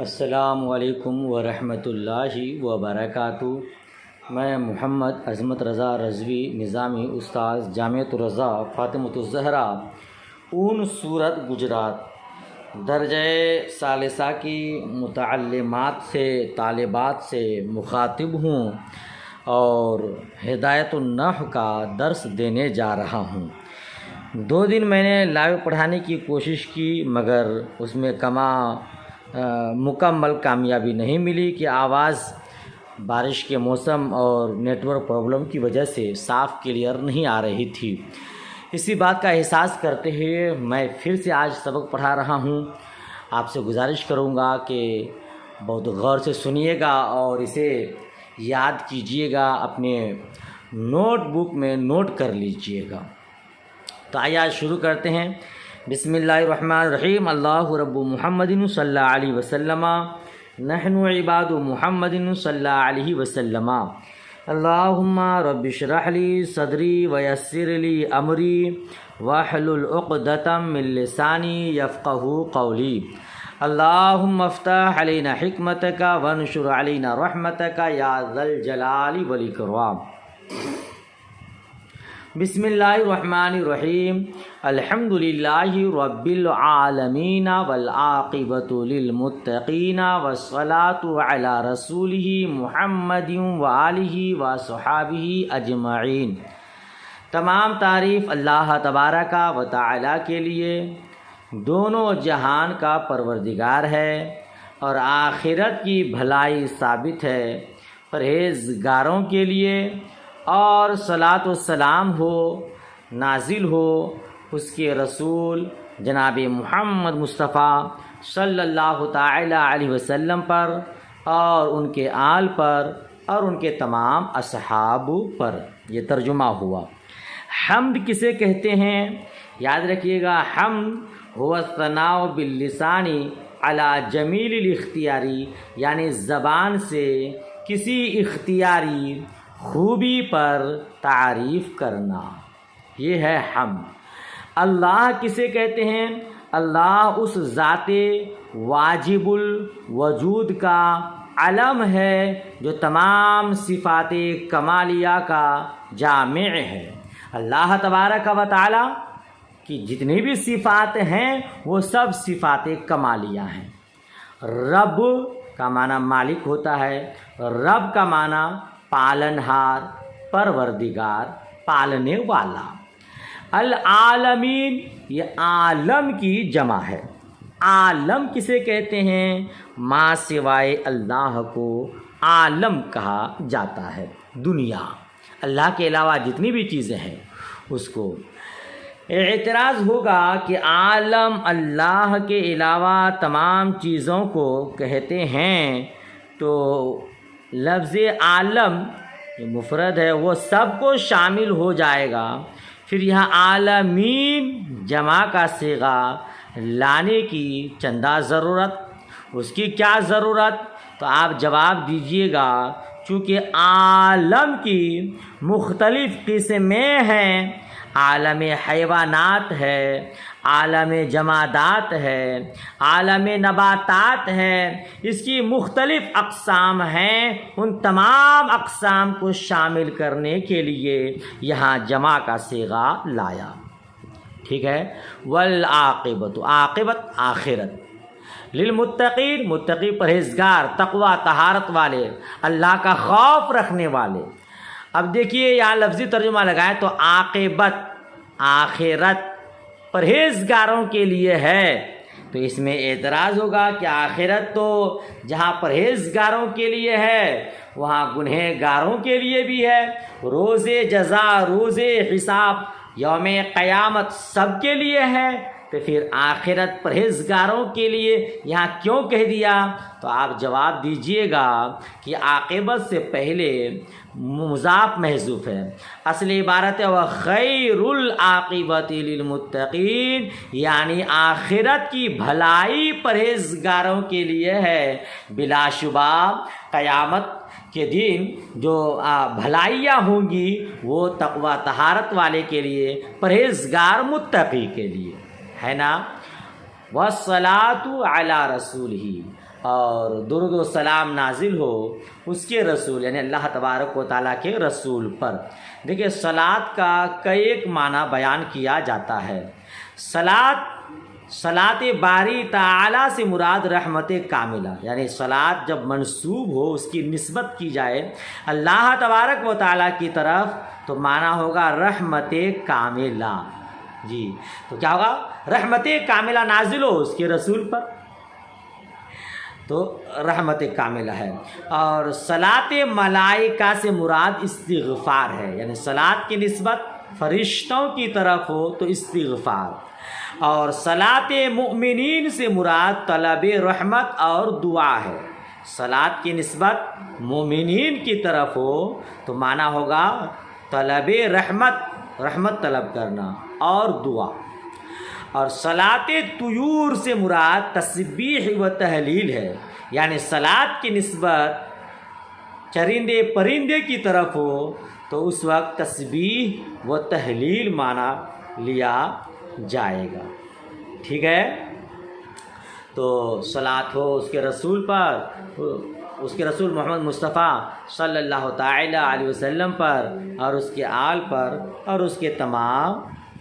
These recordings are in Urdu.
السلام علیکم ورحمۃ اللہ وبرکاتہ۔ میں محمد عظمت رضا رضوی نظامی استاذ جامعۃ الرضا فاطمۃ الزہرا اون صورت گجرات درجہ ثالثہ کی متعلمات سے طالبات سے مخاطب ہوں اور ہدایت النحو کا درس دینے جا رہا ہوں۔ 2 دن میں نے لائیو پڑھانے کی کوشش کی مگر اس میں مکمل کامیابی نہیں ملی کہ آواز بارش کے موسم اور نیٹ ورک پرابلم کی وجہ سے صاف کلیئر نہیں آ رہی تھی۔ اسی بات کا احساس کرتے ہوئے میں پھر سے آج سبق پڑھا رہا ہوں۔ آپ سے گزارش کروں گا کہ بہت غور سے سنیے گا اور اسے یاد کیجیے گا، اپنے نوٹ بک میں نوٹ کر لیجیے گا۔ تو آئیے آج شروع کرتے ہیں۔ بسم اللہ الرحمن الرحیم۔ اللہ رب محمد صلی اللہ علیہ وسلم، نحن عباد محمد صلی اللہ علیہ وسلم۔ اللہم رب اشرح لی صدری ویسر لی امری واحلل عقدۃ من لسانی یفقہوا قولی۔ اللہم افتح علینا حکمتک وانشر علینا رحمتک یا ذا الجلال والاکرام۔ بسم اللہ الرحمن الرحیم۔ الحمد للہ رب العالمین والعاقبۃ للمتقین والصلاۃ علی رسولہ محمد وآلہ وصحبہ اجمعین۔ تمام تعریف اللہ تبارک و تعالی کے لیے، دونوں جہان کا پروردگار ہے اور آخرت کی بھلائی ثابت ہے پرہیزگاروں کے لیے، اور صلاۃ و سلام نازل ہو اس کے رسول جناب محمد مصطفیٰ صلی اللہ تعالی علیہ وسلم پر اور ان کے آل پر اور ان کے تمام اصحاب پر۔ یہ ترجمہ ہوا۔ حمد کسے کہتے ہیں؟ یاد رکھیے گا، حمد هو الثناء باللسان علی جمیل الاختیاری، یعنی زبان سے کسی اختیاری خوبی پر تعریف کرنا، یہ ہے حمد۔ اللہ کسے کہتے ہیں؟ اللہ اس ذات واجب الوجود کا علم ہے جو تمام صفات کمالیہ کا جامع ہے۔ اللہ تبارک و تعالی کی جتنی بھی صفات ہیں وہ سب صفات کمالیہ ہیں۔ رب کا معنی مالک ہوتا ہے، رب کا معنی پالنہار، پروردگار، پالنے والا۔ العالمین، یہ عالم کی جمع ہے۔ عالم کسے کہتے ہیں؟ ما سوائے اللہ کو عالم کہا جاتا ہے۔ دنیا، اللہ کے علاوہ جتنی بھی چیزیں ہیں اس کو۔ اعتراض ہوگا کہ عالم اللہ کے علاوہ تمام چیزوں کو کہتے ہیں، تو لفظ عالم جو مفرد ہے وہ سب کو شامل ہو جائے گا، پھر یہاں عالمین جمع کا صیغہ لانے کی چندہ ضرورت، اس کی کیا ضرورت؟ تو آپ جواب دیجئے گا، چونکہ عالم کی مختلف قسمیں ہیں، عالم حیوانات ہے، عالم جمادات ہے، عالم نباتات ہے، اس کی مختلف اقسام ہیں۔ ان تمام اقسام کو شامل کرنے کے لیے یہاں جمع کا صیغہ لایا، ٹھیک ہے۔ والعاقبۃ، عاقبت آخرت، للمتقین، متقی پرہیزگار، تقوی طہارت والے، اللہ کا خوف رکھنے والے۔ اب دیکھیے یہاں لفظی ترجمہ لگائیں تو عاقبت، آخرت پرہیزگاروں کے لیے ہے، تو اس میں اعتراض ہوگا کہ آخرت تو جہاں پرہیزگاروں کے لیے ہے وہاں گنہگاروں کے لیے بھی ہے، روز جزا، روز حساب، یوم قیامت سب کے لیے ہے، تو پھر آخرت پرہیزگاروں کے لیے یہاں کیوں کہہ دیا؟ تو آپ جواب دیجئے گا کہ عاقبت سے پہلے مضاف محذوف ہے، اصل عبارت ہے وخیر العاقبۃ للمتقین، یعنی آخرت کی بھلائی پرہیزگاروں کے لیے ہے۔ بلا شبہ قیامت کے دن جو بھلائیاں ہوں گی وہ تقوی طہارت والے کے لیے، پرہیزگار متقی کے لیے ہے نا۔ والصلاۃ علی رسولہ، اور درود و سلام نازل ہو اس کے رسول یعنی اللہ تبارک و تعالیٰ کے رسول پر۔ دیکھیے صلاۃ کا کئی ایک معنی بیان کیا جاتا ہے۔ صلاۃ باری تعالیٰ سے مراد رحمت کاملہ، یعنی صلاۃ جب منسوب ہو اس کی نسبت کی جائے اللہ تبارک و تعالیٰ کی طرف تو معنی ہوگا رحمت کاملہ۔ جی تو کیا ہوگا؟ رحمت کاملہ نازل ہو اس کے رسول پر تو رحمت کاملہ ہے۔ اور صلاۃ ملائکہ سے مراد استغفار ہے، یعنی صلاۃ کی نسبت فرشتوں کی طرف ہو تو استغفار۔ اور صلاۃ مؤمنین سے مراد طلب رحمت اور دعا ہے۔ صلاۃ کی نسبت مومنین کی طرف ہو تو معنی ہوگا طلب رحمت طلب کرنا اور دعا۔ اور صلاۃ طیور سے مراد تسبیح و تہلیل ہے، یعنی صلاۃ کی نسبت چرندے پرندے کی طرف ہو تو اس وقت تسبیح و تہلیل معنی لیا جائے گا۔ ٹھیک ہے، تو صلاۃ ہو اس کے رسول پر، اس کے رسول محمد مصطفیٰ صلی اللہ تعالی علیہ وسلم پر اور اس کے آل پر اور اس کے تمام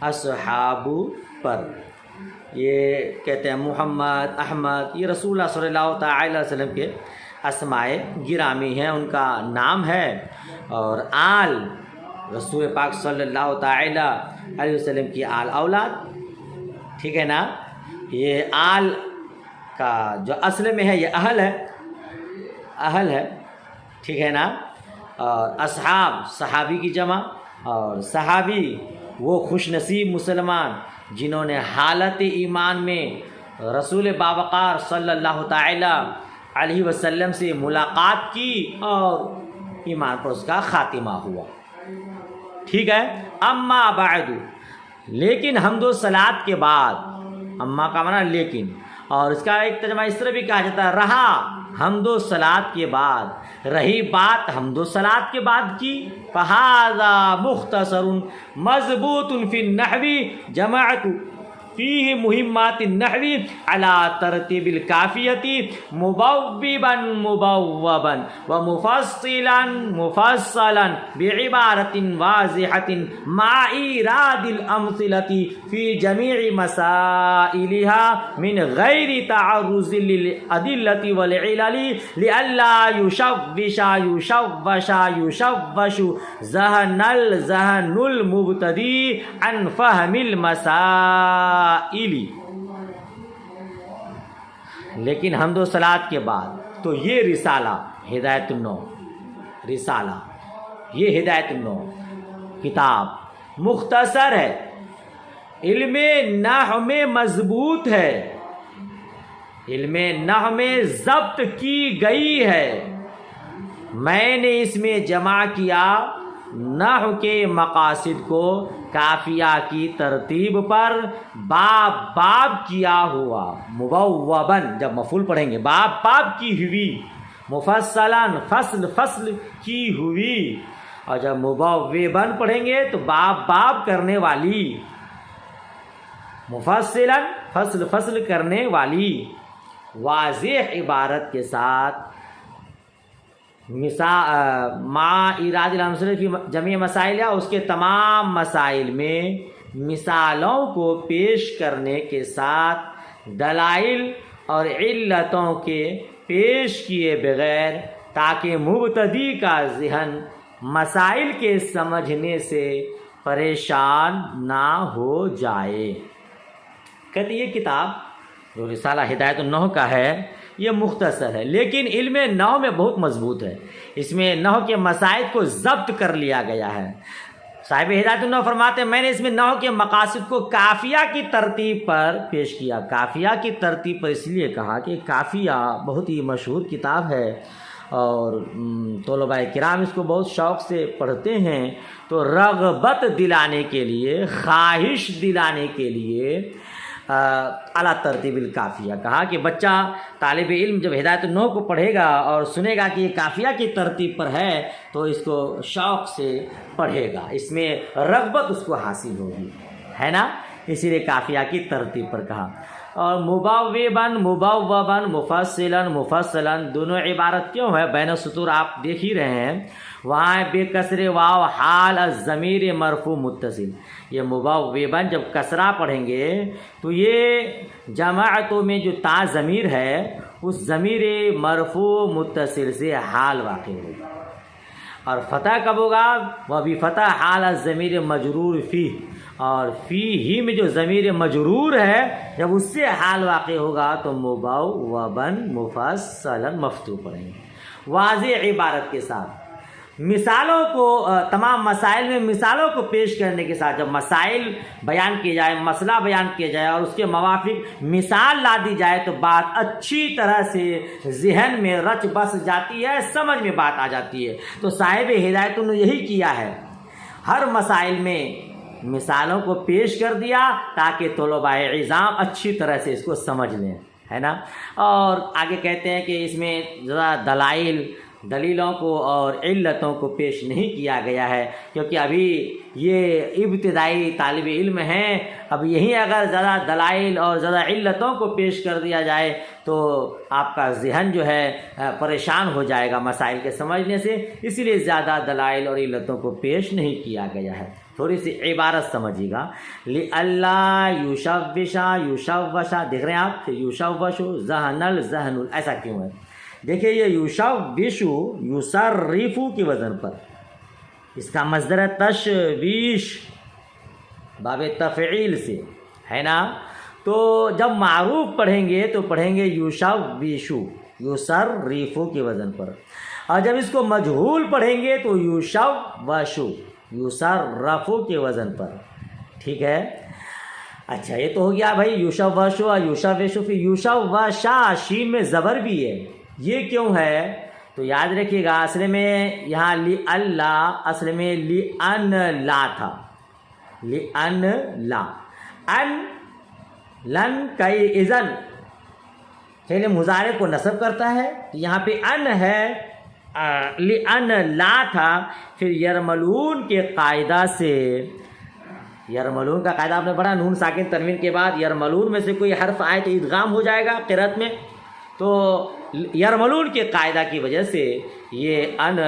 اصحاب پر۔ یہ کہتے ہیں محمد، احمد، یہ رسول اللہ صلی اللہ تعالی علیہ وسلم کے اسماء گرامی ہیں، ان کا نام ہے۔ اور آل رسول پاک صلی اللہ تعالی علیہ وسلم کی آل اولاد، ٹھیک ہے نا۔ یہ آل کا جو اصل میں ہے یہ اہل ہے، ٹھیک ہے نا۔ اور اصحاب صحابی کی جمع، اور صحابی وہ خوش نصیب مسلمان جنہوں نے حالت ایمان میں رسول باوقار صلی اللہ تعالی علیہ وسلم سے ملاقات کی اور ایمان پر اس کا خاتمہ ہوا۔ ٹھیک ہے، اما بعد، لیکن حمد و صلات کے بعد، اما کا معنی لیکن، اور اس کا ایک ترجمہ اس طرح بھی کہا جاتا ہے رہا حمد و صلات کے بعد، رہی بات حمد و صلات کے بعد کی، فہذا مختصر مضبوط فی النحو جمعت فیہ مہمات النحو علی ترتیب الکافیۃ مبوبا مبوبا ومفصلا مفصلا بعبارۃ واضحۃ مع ایراد الامثلۃ فی جمیع مسائلها من غیر تعرض للادلۃ والعلل لئلا يشوش ذہن المبتدی عن فهم المسائل۔ لیکن حمد و صلات کے بعد تو یہ رسالہ ہدایت النو، رسالہ یہ ہدایت النو کتاب مختصر ہے، علم نحو میں مضبوط ہے، علم نحو میں ضبط کی گئی ہے۔ میں نے اس میں جمع کیا نحو کے مقاصد کو کافیہ کی ترتیب پر باب باب کیا ہوا، مبوباً جب مفعول پڑھیں گے باب باب کی ہوئی، مفصلاً فصل فصل کی ہوئی، اور جب مبوباً پڑھیں گے تو باب باب کرنے والی، مفصلاً فصل فصل کرنے والی، واضح عبارت کے ساتھ، مع ایراد الامثلۃ فی جمیع مسائل، اس کے تمام مسائل میں مثالوں کو پیش کرنے کے ساتھ دلائل اور علتوں کے پیش کیے بغیر، تاکہ مبتدی کا ذہن مسائل کے سمجھنے سے پریشان نہ ہو جائے۔ کہتے یہ کتاب جو رسالہ ہدایت النحو کا ہے یہ مختصر ہے، لیکن علم نحو میں بہت مضبوط ہے، اس میں نحو کے مسائل کو ضبط کر لیا گیا ہے۔ صاحب ہدایت النحو فرماتے ہیں میں نے اس میں نحو کے مقاصد کو کافیہ کی ترتیب پر پیش کیا۔ کافیہ کی ترتیب پر اس لیے کہا کہ کافیہ بہت ہی مشہور کتاب ہے اور طلباء کرام اس کو بہت شوق سے پڑھتے ہیں، تو رغبت دلانے کے لیے، خواہش دلانے کے لیے اعلیٰ ترتیب الکافیہ کہا کہ بچہ طالب علم جب ہدایت النحو کو پڑھے گا اور سنے گا کہ یہ کافیہ کی ترتیب پر ہے تو اس کو شوق سے پڑھے گا، اس میں رغبت اس کو حاصل ہوگی، ہے نا، اسی لیے کافیہ کی ترتیب پر کہا۔ اور مبوبن مبوبن مفصلا مفصلا دونوں عبارت کیوں ہے؟ بین السطور آپ دیکھ ہی رہے ہیں، وہاں بے کسر واو حال الضمیر مرفوع متصل، یہ مبوبن جب کسرہ پڑھیں گے تو یہ جماعتوں میں جو تا ضمیر ہے اس ضمیر مرفوع متصل سے حال واقع ہوگا، اور فتح کب ہوگا؟ وہ بھی فتح حال الضمیر مجرور فی، اور فی ہی میں جو ضمیر مجرور ہے جب اس سے حال واقع ہوگا تو مبوبن مفصلا مفتوح پڑھیں گے واضح عبارت کے ساتھ۔ مثالوں کو تمام مسائل میں مثالوں کو پیش کرنے کے ساتھ جب مسائل بیان کیے جائے، مسئلہ بیان کیا جائے اور اس کے موافق مثال لا دی جائے تو بات اچھی طرح سے ذہن میں رچ بس جاتی ہے، سمجھ میں بات آ جاتی ہے۔ تو صاحب ہدایت نے یہی کیا ہے، ہر مسائل میں مثالوں کو پیش کر دیا تاکہ طلباء عظام اچھی طرح سے اس کو سمجھ لیں، ہے نا۔ اور آگے کہتے ہیں کہ اس میں ذرا دلیلوں کو اور علتوں کو پیش نہیں کیا گیا ہے، کیونکہ ابھی یہ ابتدائی طالب علم ہیں، اب یہیں اگر ذرا دلائل اور ذرا علتوں کو پیش کر دیا جائے تو آپ کا ذہن جو ہے پریشان ہو جائے گا مسائل کے سمجھنے سے، اسی لیے زیادہ دلائل اور علتوں کو پیش نہیں کیا گیا ہے۔ تھوڑی سی عبارت سمجھیے گا، لِأَلَّا یُشَوِّشَ یُشَوَّشَ، دیکھ رہے ہیں آپ یُشَوَّشُ ذَہَنَ الذَّہْنُ، ایسا کیوں ہے؟ دیکھیے یہ یُشَوِّشُ یُصَرِّفُ کے وزن پر، اس کا مصدر ہے تشویش باب تفعیل سے، ہے نا۔ تو جب معروف پڑھیں گے تو پڑھیں گے یُشَوِّشُ یُصَرِّفُ کے وزن پر، اور جب اس کو مجہول پڑھیں گے تو یُشَوَّشُ یُصَرَّفُ کے وزن پر، ٹھیک ہے۔ اچھا یہ تو ہو گیا بھائی یُشَوَّشُ اور یُشَوِّشُ، پھر یُشَوَّشَ شین میں زبر بھی ہے، یہ کیوں ہے؟ تو یاد رکھیے گا اصل میں یہاں لِأَلَّا اصل میں لِأَن لا تھا، لِأَن لا، ان لن کئی اذن فعل مضارع کو نصب کرتا ہے، یہاں پہ ان ہے، لِأَن لا تھا، پھر یرملون کے قاعدہ سے، یرملون کا قاعدہ آپ نے پڑھا، نون ساکن تنوین کے بعد یرملون میں سے کوئی حرف آئے تو ادغام ہو جائے گا قرأت میں، تو یرملون کے قاعدہ کی وجہ سے یہ ان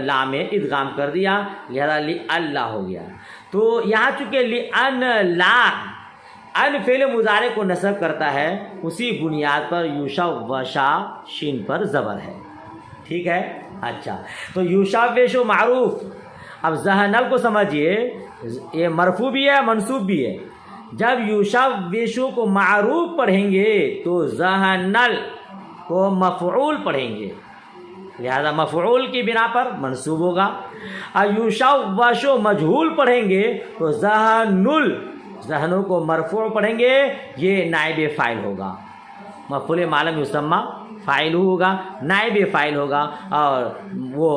لا میں ادغام کر دیا، لہذا لِأَلَّا ہو گیا۔ تو یہاں چونکہ لِأَن لا ان فعل مضارع کو نصب کرتا ہے، اسی بنیاد پر یُشَوَّشَ شین پر زبر ہے، ٹھیک ہے۔ اچھا تو یُشَوِّشُ معروف، اب ذہنل کو سمجھیے، یہ مرفوع بھی ہے منصوب بھی ہے، جب یُشَوِّشُ کو معروف پڑھیں گے تو ذہنل کو مفعول پڑھیں گے، لہذا مفعول کی بنا پر منصوب ہوگا، اور یُشَوَّشُ مجہول پڑھیں گے تو ذہنوں کو مرفوع پڑھیں گے، یہ نائب فاعل ہوگا، مفعول ما لم یسمى فاعل ہوگا، نائب فاعل ہوگا، اور وہ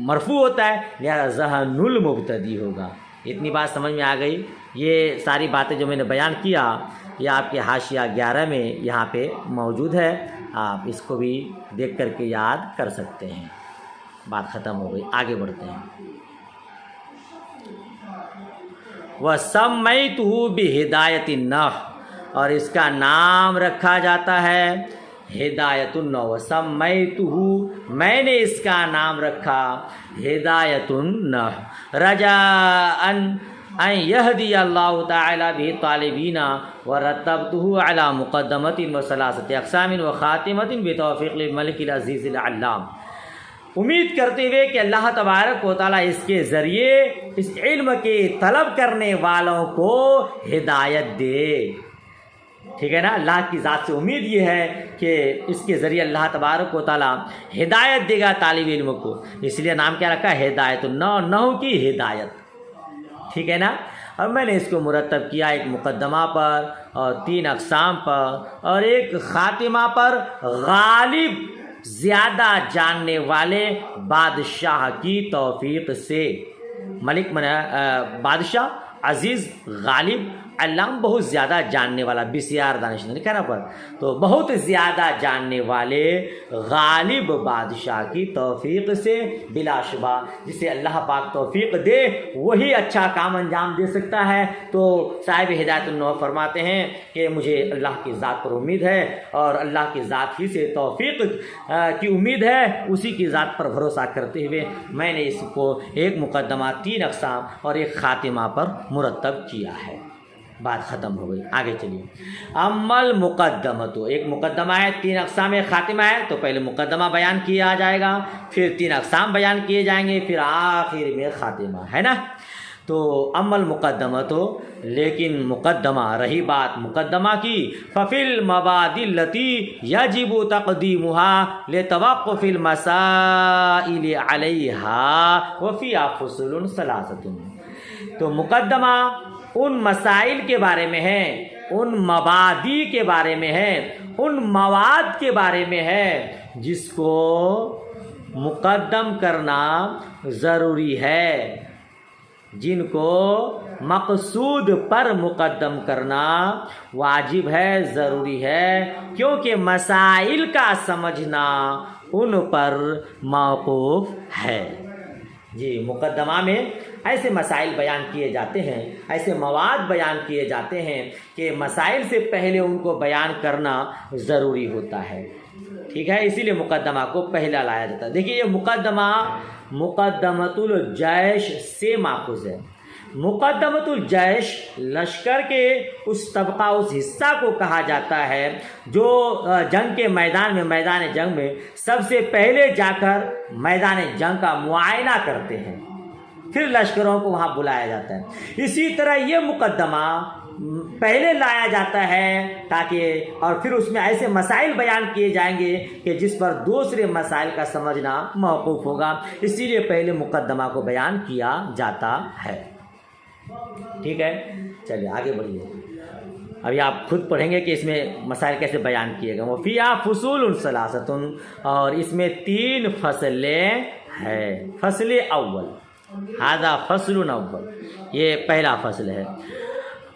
مرفوع ہوتا ہے لہذا ذہن المبتدی ہوگا۔ اتنی بات سمجھ میں آ گئی؟ یہ ساری باتیں جو میں نے بیان کیا یہ آپ کے حاشیہ 11 میں یہاں پہ موجود ہے، آپ اس کو بھی دیکھ کر کے یاد کر سکتے ہیں۔ بات ختم ہو گئی، آگے بڑھتے ہیں۔ وَسَمَّيْتُهُ بِهِدَایَةِ النَّحْوِ، اور اس کا نام رکھا جاتا ہے ہدایت النحو، وَسَمَّيْتُهُ میں نے اس کا نام رکھا ہدایت النحو، رجاء ان یہدی اللہ تعالی به طالبین، ورتبته علی مقدمۃ وثلاثۃ اقسام وخاتمۃ بتوفیق الملک العزیز العلام، امید کرتے ہوئے کہ اللہ تبارک و تعالیٰ اس کے ذریعے اس علم کے طلب کرنے والوں کو ہدایت دے، ٹھیک ہے نا۔ اللہ کی ذات سے امید یہ ہے کہ اس کے ذریعے اللہ تبارک و تعالیٰ ہدایت دے گا طالب علم کو، اس لیے نام کیا رکھا ہے ہدایت النحو کی ہدایت، ٹھیک ہے نا۔ اور میں نے اس کو مرتب کیا ایک مقدمہ پر اور 3 اقسام پر اور ایک خاتمہ پر، غالب زیادہ جاننے والے بادشاہ کی توفیق سے، ملک بادشاہ عزیز غالب علام بہت زیادہ جاننے والا بسیار دانش نہیں کہنا پر تو بہت زیادہ جاننے والے غالب بادشاہ کی توفیق سے بلا شبہ جسے اللہ پاک توفیق دے وہی اچھا کام انجام دے سکتا ہے۔ تو صاحب ہدایت النور فرماتے ہیں کہ مجھے اللہ کی ذات پر امید ہے اور اللہ کی ذات ہی سے توفیق کی امید ہے، اسی کی ذات پر بھروسہ کرتے ہوئے میں نے اس کو ایک مقدمہ 3 اقسام اور ایک خاتمہ پر مرتب کیا ہے۔ بات ختم ہو گئی، آگے چلیے۔ عمل مقدمہ، تو ایک مقدمہ ہے، 3 اقسام خاتمہ ہے، تو پہلے مقدمہ بیان کیا جائے گا، پھر 3 اقسام بیان کیے جائیں گے، پھر آخر میں خاتمہ، ہے نا۔ تو عمل مقدمہ تو، لیکن مقدمہ رہی بات مقدمہ کی، ففی المبادی التی یجب تقدیمها لتوقف المسائل علیہا وفیہا فصول ثلاثۃ، تو مقدمہ ان مسائل کے بارے میں ہے، ان مبادی کے بارے میں ہے، ان مواد کے بارے میں ہے جس کو مقدم کرنا ضروری ہے، جن کو مقصود پر مقدم کرنا واجب ہے، ضروری ہے، کیونکہ مسائل کا سمجھنا ان پر موقوف ہے۔ جی، مقدمہ میں ایسے مسائل بیان کیے جاتے ہیں، ایسے مواد بیان کیے جاتے ہیں کہ مسائل سے پہلے ان کو بیان کرنا ضروری ہوتا ہے، ٹھیک ہے، اسی لیے مقدمہ کو پہلا لایا جاتا ہے۔ دیکھیے، یہ مقدمہ مقدمۃ الجیش سے ماخوذ ہے۔ مقدمۃ الجیش لشکر کے اس طبقہ، اس حصہ کو کہا جاتا ہے جو جنگ کے میدان جنگ میں سب سے پہلے جا کر میدان جنگ کا معائنہ کرتے ہیں، پھر لشکروں کو وہاں بلایا جاتا ہے۔ اسی طرح یہ مقدمہ پہلے لایا جاتا ہے تاکہ، اور پھر اس میں ایسے مسائل بیان کیے جائیں گے کہ جس پر دوسرے مسائل کا سمجھنا موقوف ہوگا، اسی لیے پہلے مقدمہ کو بیان کیا جاتا ہے، ٹھیک ہے۔ چلیے آگے بڑھیے، ابھی آپ خود پڑھیں گے کہ اس میں مسائل کیسے بیان کیے گئے۔ وفیہا فصول ثلاثۃ، اور اس میں 3 فصلیں ہیں۔ فصل اول، ھذا فصل اول، یہ پہلا فصل ہے۔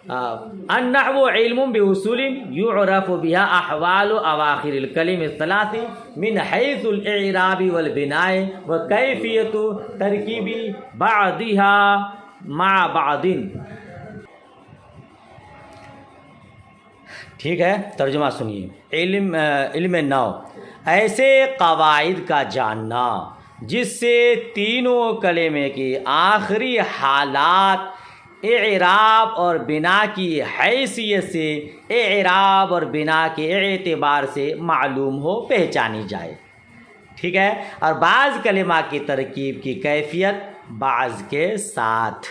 النحو علم باصول يعرف بها احوال اواخر الكلم الثلاث من حيث الاعراب والبناء وكيفية تركيب بعضها مع بعض۔ ٹھیک ہے، ترجمہ سنیے۔ علم نو، ایسے قواعد کا جاننا جس سے تینوں کلمے کی آخری حالات اعراب اور بنا کی حیثیت سے، اعراب اور بنا کے اعتبار سے معلوم ہو، پہچانی جائے، ٹھیک ہے، اور بعض کلمہ کی ترکیب کی کیفیت بعض کے ساتھ۔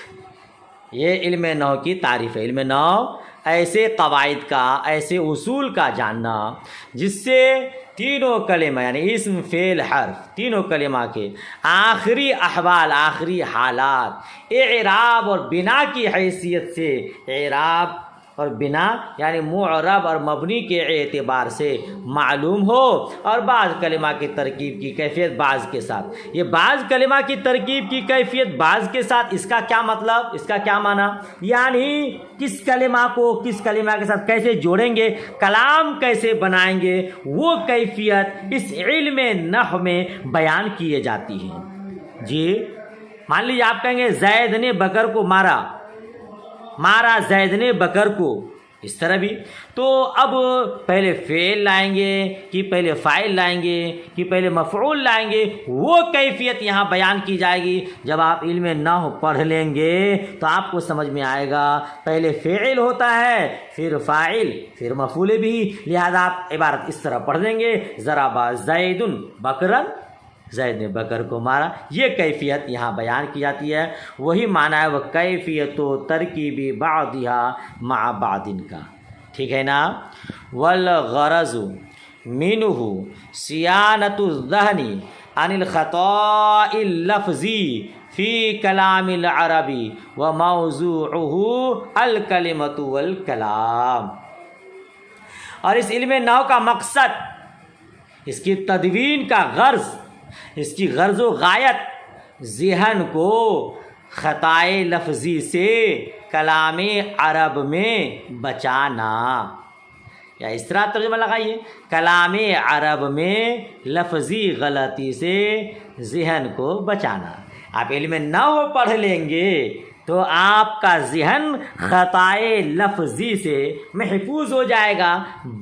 یہ علم نحو کی تعریف ہے۔ علم نحو ایسے قواعد کا، ایسے اصول کا جاننا جس سے تینوں کلمہ یعنی اسم فعل حرف تینوں کلمہ کے آخری احوال، آخری حالات اعراب اور بنا کی حیثیت سے، اعراب اور بنا یعنی معرب اور مبنی کے اعتبار سے معلوم ہو، اور بعض کلمہ کی ترکیب کی کیفیت بعض کے ساتھ۔ یہ بعض کلمہ کی ترکیب کی کیفیت بعض کے ساتھ، اس کا کیا مطلب، اس کا کیا معنی، یعنی کس کلمہ کو کس کلمہ کے ساتھ کیسے جوڑیں گے، کلام کیسے بنائیں گے، وہ کیفیت اس علم نحو میں بیان کیے جاتی ہیں۔ جی، مان لیجیے آپ کہیں گے زید نے بکر کو مارا زید نے بکر کو، اس طرح بھی تو اب پہلے فعل لائیں گے کہ پہلے فاعل لائیں گے کہ پہلے مفعول لائیں گے، وہ کیفیت یہاں بیان کی جائے گی۔ جب آپ علم نحو پڑھ لیں گے تو آپ کو سمجھ میں آئے گا پہلے فعل ہوتا ہے، پھر فاعل، پھر مفعول بھی، لہذا آپ عبارت اس طرح پڑھ دیں گے، ضرب زید بکرا، زید نے بکر کو مارا، یہ کیفیت یہاں بیان کی جاتی ہے۔ وہی معنی ہے وہ کیفیت و ترکیبی بعضها مع بعض کا، ٹھیک ہے نا۔ والغرض منہ صیانۃ الذہن عن الخطاء اللفظی فی کلام العربی وموضوعہ الکلمۃ والکلام، اور اس علم نحو کا مقصد، اس کی تدوین کا غرض، اس کی غرض و غایت ذہن کو خطائے لفظی سے کلام عرب میں بچانا، یا اس طرح ترجمہ لگائیے، کلام عرب میں لفظی غلطی سے ذہن کو بچانا۔ آپ علم نحو پڑھ لیں گے تو آپ کا ذہن خطائے لفظی سے محفوظ ہو جائے گا،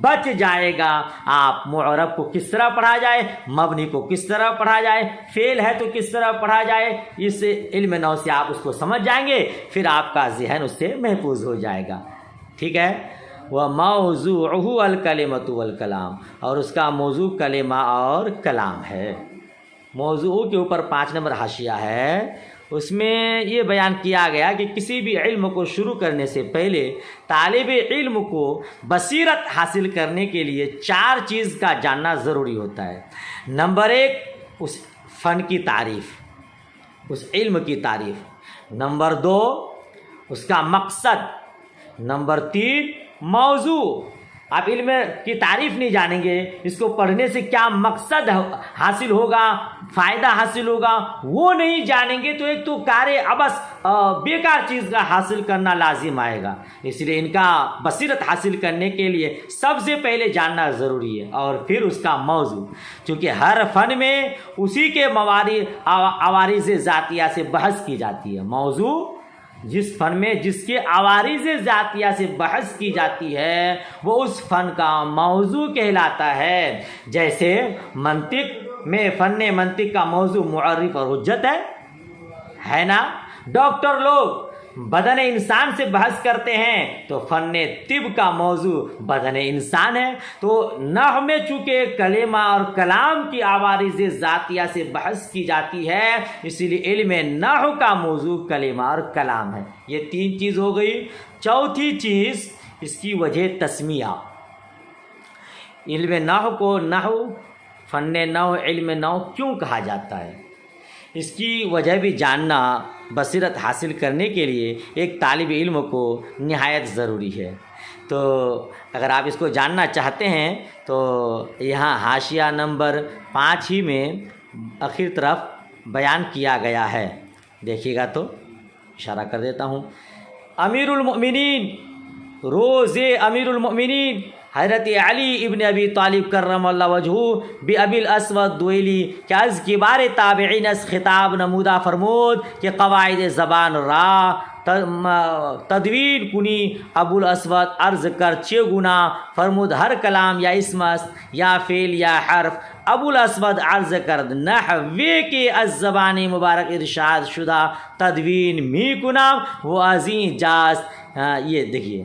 بچ جائے گا۔ آپ معرب کو کس طرح پڑھا جائے، مبنی کو کس طرح پڑھا جائے، فعل ہے تو کس طرح پڑھا جائے، اس علم نحو سے آپ اس کو سمجھ جائیں گے، پھر آپ کا ذہن اس سے محفوظ ہو جائے گا۔ ٹھیک ہے، وَمَوْضُوعُهُ الْكَلِمَةُ وَالْكَلَامُ، اور اس کا موضوع کلمہ اور کلام ہے۔ موضوع کے اوپر 5 نمبر حاشیہ ہے، اس میں یہ بیان کیا گیا کہ کسی بھی علم کو شروع کرنے سے پہلے طالب علم کو بصیرت حاصل کرنے کے لیے 4 چیز کا جاننا ضروری ہوتا ہے۔ نمبر 1، اس فن کی تعریف، اس علم کی تعریف۔ نمبر 2، اس کا مقصد۔ نمبر 3، موضوع۔ آپ علم کی تعریف نہیں جانیں گے، اس کو پڑھنے سے کیا مقصد حاصل ہوگا، فائدہ حاصل ہوگا، وہ نہیں جانیں گے تو ایک تو کار عبث بیکار چیز کا حاصل کرنا لازم آئے گا۔ اس لیے ان کا بصیرت حاصل کرنے کے لیے سب سے پہلے جاننا ضروری ہے، اور پھر اس کا موضوع، چونکہ ہر فن میں اسی کے عوارض ذاتیہ سے بحث کی جاتی ہے۔ موضوع جس فن میں جس کے عوارض ذاتیہ سے بحث کی جاتی ہے وہ اس فن کا موضوع کہلاتا ہے۔ جیسے منطق میں فن منطق کا موضوع معرف اور حجت ہے نا۔ ڈاکٹر لوگ بدن انسان سے بحث کرتے ہیں تو فن طب کا موضوع بدن انسان ہے۔ تو نحو میں چونکہ کلمہ اور کلام کی عوارض ذاتیہ سے بحث کی جاتی ہے، اسی لیے علم نحو کا موضوع کلمہ اور کلام ہے۔ یہ 3 چیز ہو گئی۔ چوتھی چیز اس کی وجہ تسمیہ۔ علم نحو کو فن نحو علم نحو کیوں کہا جاتا ہے، اس کی وجہ بھی جاننا بصیرت حاصل کرنے کے لیے ایک طالب علم کو نہایت ضروری ہے۔ تو اگر آپ اس کو جاننا چاہتے ہیں تو یہاں حاشیہ نمبر 5 ہی میں آخر طرف بیان کیا گیا ہے، دیکھیے گا تو اشارہ کر دیتا ہوں۔ امیر المؤمنین، روز امیر المؤمنین حضرت علی ابن ابی طالب کرم اللہ وجہہ بابی الاسود دوئلی کہ از کبار تابعین از خطاب نمودہ فرمود کہ قواعد زبان را تدوین کنی۔ ابو الاسود عرض کر چه گنا؟ فرمود ہر کلام یا اسم است یا فعل یا حرف۔ ابو الاسود عرض کرد نحوی کے از زبان مبارک ارشاد شدہ تدوین می کنم وہ ازیں جاست۔ یہ دیکھیے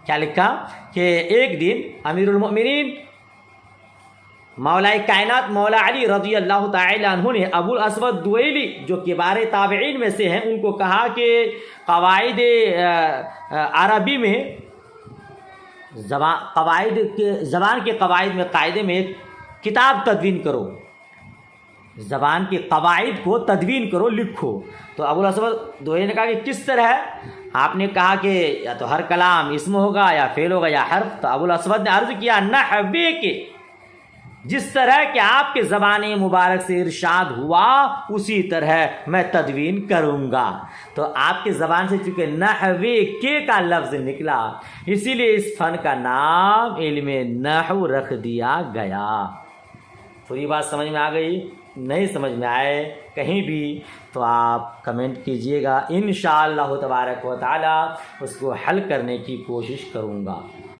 کیا لکھا کہ ایک دن امیر المؤمنین مولا کائنات مولا علی رضی اللہ تعالی عنہ نے ابو الاسود دوئلی جو کبار تابعین میں سے ہیں ان کو کہا کہ قواعد عربی میں زبان کے قواعد میں قاعدے میں ایک کتاب تدوین کرو، زبان کے قواعد کو تدوین کرو، لکھو۔ تو ابو الاسود دوئلی نے کہا کہ کس طرح ہے؟ آپ نے کہا کہ یا تو ہر کلام اسم ہوگا یا فعل ہوگا یا حرف۔ تو ابو الاسود نے عرض کیا نحوی کے جس طرح کہ آپ کے زبان مبارک سے ارشاد ہوا اسی طرح میں تدوین کروں گا۔ تو آپ کے زبان سے چونکہ نحوی کے کا لفظ نکلا اسی لیے اس فن کا نام علم نحو رکھ دیا گیا۔ پوری بات سمجھ میں آ گئی؟ نہیں سمجھ میں آئے کہیں بھی تو آپ کمنٹ کیجئے گا، انشاءاللہ تبارک و تعالی اس کو حل کرنے کی کوشش کروں گا۔